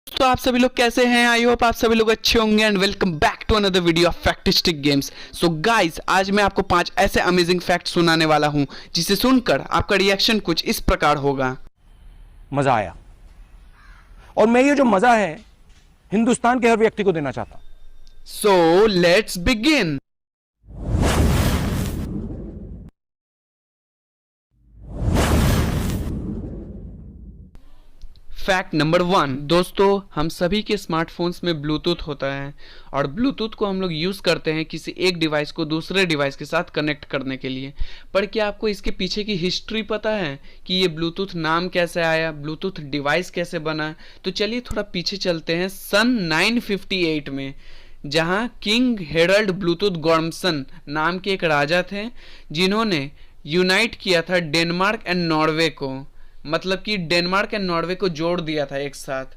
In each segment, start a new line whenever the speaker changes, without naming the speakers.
तो आप सभी लोग कैसे हैं? आई होप आप सभी लोग अच्छे होंगे and welcome back to another video of factistic games. So guys, आज मैं आपको 5 ऐसे अमेजिंग फैक्ट सुनाने वाला हूं जिसे सुनकर आपका रिएक्शन कुछ इस प्रकार होगा।
मजा आया और मैं ये जो मजा है हिंदुस्तान के हर व्यक्ति को देना चाहता हूं।
So let's begin. Fact number 1। दोस्तों, हम सभी के स्मार्टफोन्स में ब्लूटूथ होता है और ब्लूटूथ को हम लोग यूज़ करते हैं किसी एक डिवाइस को दूसरे डिवाइस के साथ कनेक्ट करने के लिए। पर क्या आपको इसके पीछे की हिस्ट्री पता है कि ये ब्लूटूथ नाम कैसे आया, ब्लूटूथ डिवाइस कैसे बना? तो चलिए थोड़ा पीछे चलते हैं सन 958 में, जहाँ किंग हेरल्ड ब्लूटूथ गॉर्मसन नाम के एक राजा थे जिन्होंने यूनाइट किया था डेनमार्क एंड नॉर्वे को। मतलब कि डेनमार्क एंड नॉर्वे को जोड़ दिया था एक साथ।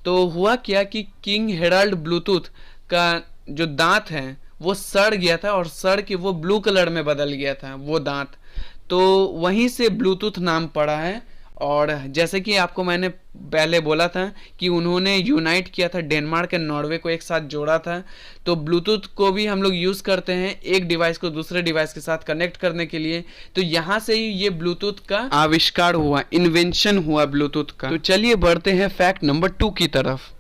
तो हुआ क्या कि किंग हेराल्ड ब्लूटूथ का जो दांत है वो सड़ गया था और सड़ के वो ब्लू कलर में बदल गया था वो दांत। तो वहीं से ब्लूटूथ नाम पड़ा है। और जैसे कि आपको मैंने पहले बोला था कि उन्होंने यूनाइट किया था डेनमार्क एंड नॉर्वे को एक साथ जोड़ा था। तो ब्लूटूथ को भी हम लोग यूज़ करते हैं एक डिवाइस को दूसरे डिवाइस के साथ कनेक्ट करने के लिए। तो यहाँ से ही ये ब्लूटूथ का आविष्कार हुआ, इन्वेंशन हुआ ब्लूटूथ का। तो चलिए बढ़ते हैं फैक्ट नंबर 2 की तरफ।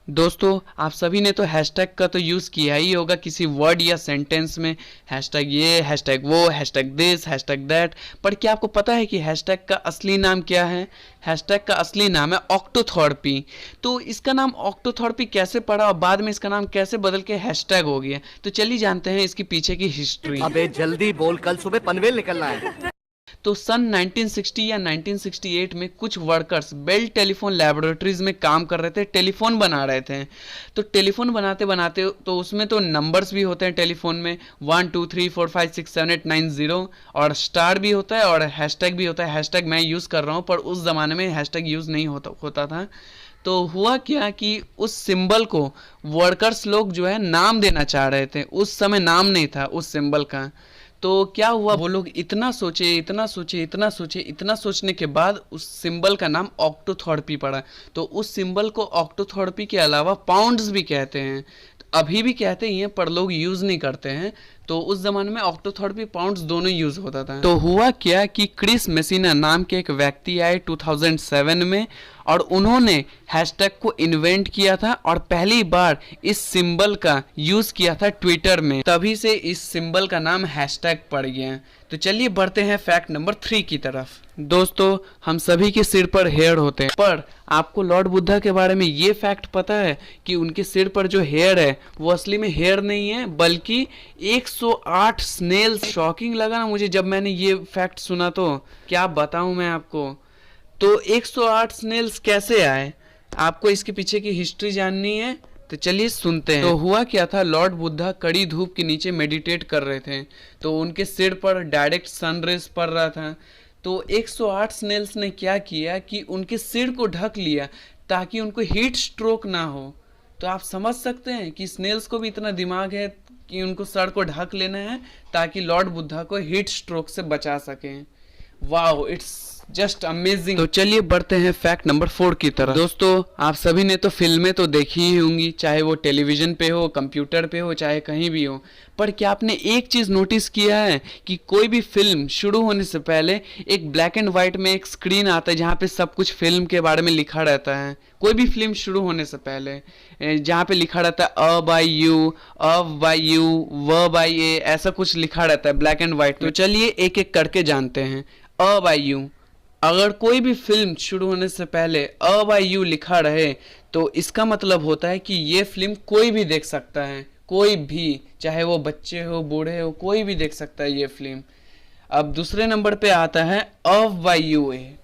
दोस्तों, आप सभी ने तो हैशटैग का तो यूज़ किया ही होगा किसी वर्ड या सेंटेंस में। हैशटैग ये, हैशटैग वो, हैशटैग दिस, हैशटैग दैट। पर क्या आपको पता है कि हैशटैग का असली नाम क्या है? हैशटैग का असली नाम है ऑक्टोथॉर्पी। तो इसका नाम ऑक्टोथॉर्पी कैसे पड़ा और बाद में इसका नाम कैसे बदल के हैशटैग हो गया? तो चलिए जानते हैं इसके पीछे की हिस्ट्री।
अबे जल्दी बोल, कल सुबह पनवेल निकलना है।
तो सन 1960 या 1968 में कुछ वर्कर्स बेल टेलीफोन लैबोरेटरीज में काम कर रहे थे, टेलीफोन बना रहे थे। तो टेलीफोन बनाते बनाते तो उसमें तो नंबर्स भी होते हैं टेलीफोन में, 1 2 3 4 5 6 7 8 9 0, और स्टार भी होता है और हैशटैग भी होता है। हैशटैग मैं यूज़ कर रहा हूँ पर उस ज़माने में हैशटैग यूज़ नहीं होता था। तो हुआ क्या कि उस सिंबल को वर्कर्स लोग जो है नाम देना चाह रहे थे। उस समय नाम नहीं था उस सिंबल का। तो क्या हुआ, वो लोग इतना सोचे, इतना सोचे, इतना सोचे, इतना सोचने के बाद उस सिंबल का नाम ऑक्टोथॉर्पी पड़ा। तो उस सिंबल को ऑक्टोथॉर्पी के अलावा पाउंड्स भी कहते हैं। अभी भी कहते ही हैं पर लोग यूज़ नहीं करते हैं। तो उस ज़माने में ऑक्टोथॉर्पी पाउंड्स दोनों यूज़ होता था। तो हुआ क्या कि क्रिस मेसिना नाम के एक व्यक्ति आए 2007 में और उन्होंने हैशटैग को इन्वेंट किया था और पहली बार इस सिंबल का यूज़ किया था ट्विटर में। तभी से इस सिंबल का नाम हैशटैग पड़ गया। तो चलिए बढ़ते हैं फैक्ट नंबर 3 की तरफ। दोस्तों, हम सभी के सिर पर हेयर होते हैं, पर आपको लॉर्ड बुद्धा के बारे में ये फैक्ट पता है कि उनके सिर पर जो हेयर है वो असली में हेयर नहीं है बल्कि 108 स्नेल्स। शॉकिंग लगा ना मुझे जब मैंने ये फैक्ट सुना। तो क्या बताऊं मैं आपको। तो 108 स्नेल्स कैसे आए? आपको इसके पीछे की हिस्ट्री जाननी है तो चलिए सुनते हैं। तो हुआ क्या था, लॉर्ड बुद्धा कड़ी धूप के नीचे मेडिटेट कर रहे थे। तो उनके सिर पर डायरेक्ट सन रेज पड़ रहा था। तो 108 स्नेल्स ने क्या किया कि उनके सिर को ढक लिया ताकि उनको हीट स्ट्रोक ना हो। तो आप समझ सकते हैं कि स्नेल्स को भी इतना दिमाग है कि उनको सर को ढक लेना है ताकि लॉर्ड बुद्धा को हीट स्ट्रोक से बचा सकें। Wow, it's just amazing. तो चलिए बढ़ते हैं फैक्ट नंबर 4 की तरफ। दोस्तों, आप सभी ने तो फिल्में तो देखी ही होंगी, चाहे वो टेलीविजन पे हो, कंप्यूटर पे हो, चाहे कहीं भी हो। पर क्या आपने एक चीज़ नोटिस किया है कि कोई भी फिल्म शुरू होने से पहले एक ब्लैक एंड वाइट में एक स्क्रीन आता है जहाँ पे सब कुछ फिल्म के बारे में लिखा रहता है। कोई भी फिल्म शुरू होने से पहले जहाँ पे लिखा रहता है अ बाई यू, अव बाई यू, व बाई ए, ऐसा कुछ लिखा रहता है ब्लैक एंड वाइट। तो चलिए एक एक करके जानते हैं। अ बाई यू, अगर कोई भी फिल्म शुरू होने से पहले अ बाई यू लिखा रहे तो इसका मतलब होता है कि ये फिल्म कोई भी देख सकता है, कोई भी, चाहे वो बच्चे हो, बूढ़े हो, कोई भी देख सकता है ये फिल्म। अब दूसरे नंबर पे आता है अव बाई यू ए।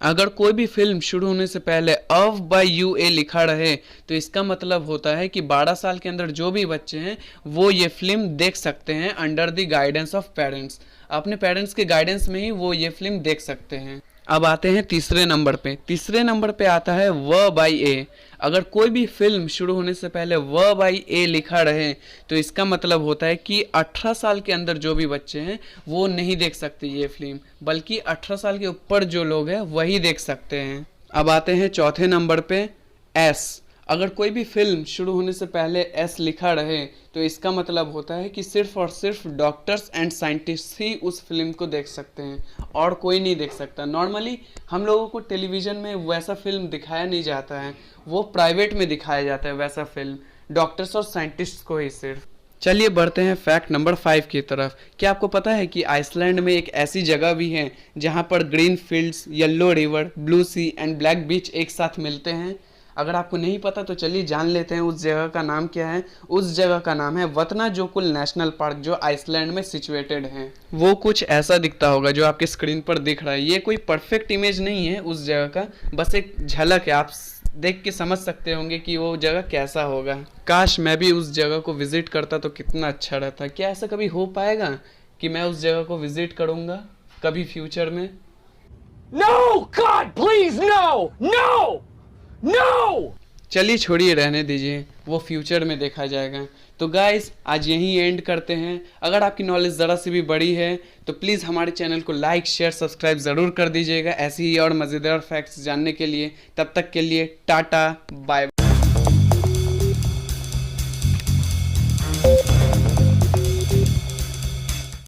अगर कोई भी फिल्म शुरू होने से पहले अव बाई यू ए लिखा रहे तो इसका मतलब होता है कि 12 साल के अंदर जो भी बच्चे हैं वो ये फिल्म देख सकते हैं under the guidance of parents. अपने पेरेंट्स के गाइडेंस में ही वो ये फिल्म देख सकते हैं। अब आते हैं तीसरे नंबर पे। तीसरे नंबर पे आता है व बाई ए। अगर कोई भी फिल्म शुरू होने से पहले व बाई ए लिखा रहे तो इसका मतलब होता है कि 18 साल के अंदर जो भी बच्चे हैं वो नहीं देख सकते ये फिल्म, बल्कि 18 साल के ऊपर जो लोग हैं वही देख सकते हैं। अब आते हैं चौथे नंबर पे एस। अगर कोई भी फिल्म शुरू होने से पहले एस लिखा रहे तो इसका मतलब होता है कि सिर्फ और सिर्फ डॉक्टर्स एंड साइंटिस्ट ही उस फिल्म को देख सकते हैं और कोई नहीं देख सकता। नॉर्मली हम लोगों को टेलीविज़न में वैसा फिल्म दिखाया नहीं जाता है, वो प्राइवेट में दिखाया जाता है वैसा फिल्म, डॉक्टर्स और साइंटिस्ट को ही सिर्फ। चलिए बढ़ते हैं फैक्ट नंबर 5 की तरफ। क्या आपको पता है कि आइसलैंड में एक ऐसी जगह भी है जहाँ पर green fields, yellow river, blue sea and black beach एक साथ मिलते हैं? अगर आपको नहीं पता तो चलिए जान लेते हैं उस जगह का नाम क्या है। उस जगह का नाम है वतनाजोकुल नेशनल पार्क, जो आइसलैंड में सिचुएटेड है। वो कुछ ऐसा दिखता होगा जो आपके स्क्रीन पर दिख रहा है। ये कोई परफेक्ट इमेज नहीं है उस जगह का, बस एक झलक है। आप देख के समझ सकते होंगे कि वो जगह कैसा होगा। काश मैं भी उस जगह को विजिट करता तो कितना अच्छा रहता। क्या ऐसा कभी हो पाएगा कि मैं उस जगह को विजिट करूँगा कभी फ्यूचर में?
No, God, please, no, no, no!
चलिए छोड़िए, रहने दीजिए, वो फ्यूचर में देखा जाएगा। तो गाइस आज यहीं एंड करते हैं। अगर आपकी नॉलेज ज़रा सी भी बड़ी है तो प्लीज़ हमारे चैनल को लाइक, शेयर, सब्सक्राइब ज़रूर कर दीजिएगा ऐसी ही और मज़ेदार फैक्ट्स जानने के लिए। तब तक के लिए टाटा, बाय।